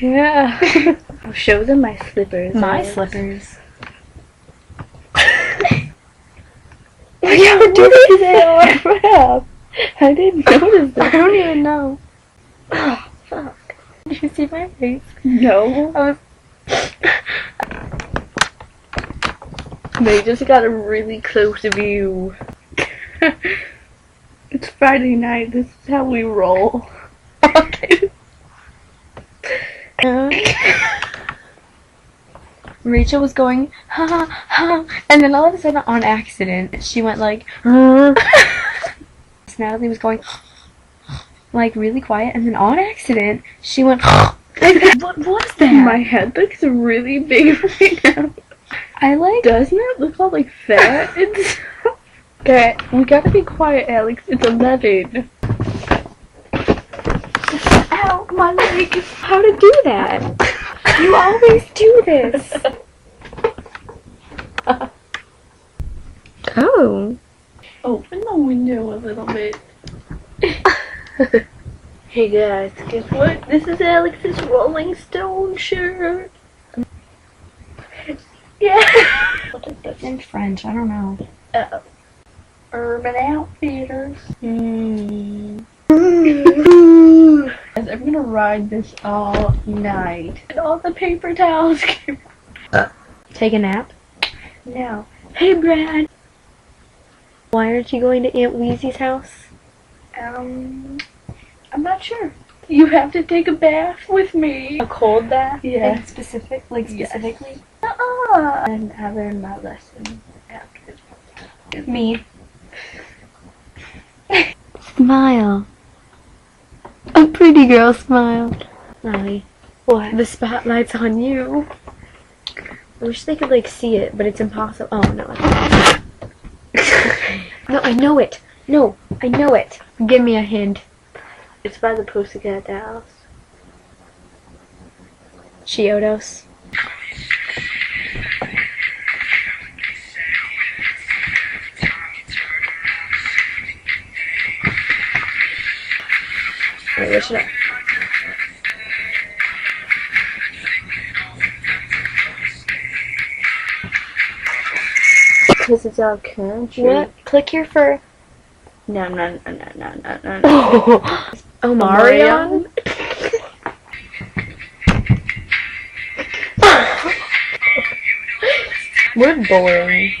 Yeah. I'll show them my slippers. My slippers. Yeah, what did that? Crap. I didn't notice that. I don't even know. Oh, fuck. Did you see my face? No. I was. They just got a really close view. It's Friday night. This is how we roll. Okay. Rachel was going, ha ha ha, and then all of a sudden, on accident, she went like, Natalie was going, like, really quiet, and then on accident, she went, what was that? My head looks really big right now. I like. Doesn't it look all like fat? It's okay. We gotta be quiet, Alex. It's 11. Ow, my leg. How to do that? You always do this. Oh. Open the window a little bit. Hey guys, guess what? This is Alex's Rolling Stone shirt. Yeah. What is this? In French, I don't know. Urban Outfitters. Mm. I'm gonna ride this all night. And all the paper towels came. Take a nap? No. Hey Brad. Why aren't you going to Aunt Weezy's house? I'm not sure. You have to take a bath with me. A cold bath? Yeah. Like specifically? And I learned my lesson after. Me. Smile. A pretty girl smile. Molly, What? the spotlight's on you. I wish they could, like, see it, but it's impossible. Oh, no. No, I know it. No, I know it. Give me a hint. It's by the Pussycat Dolls. Chiodos. Wait, what should I? Because it's our country. What? Click here for. No. Oh, Marion? We're boring.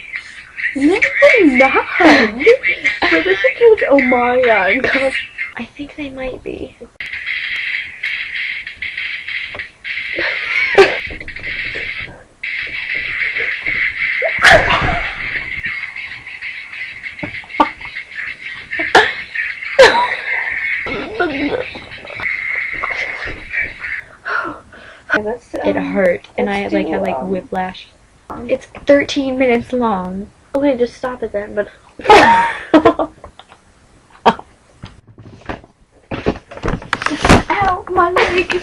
No, we're not. But this is called Omarion. I think they might be. It hurt, and I like had like whiplash. It's 13 minutes long. Okay, just stop it then. But ow, my leg.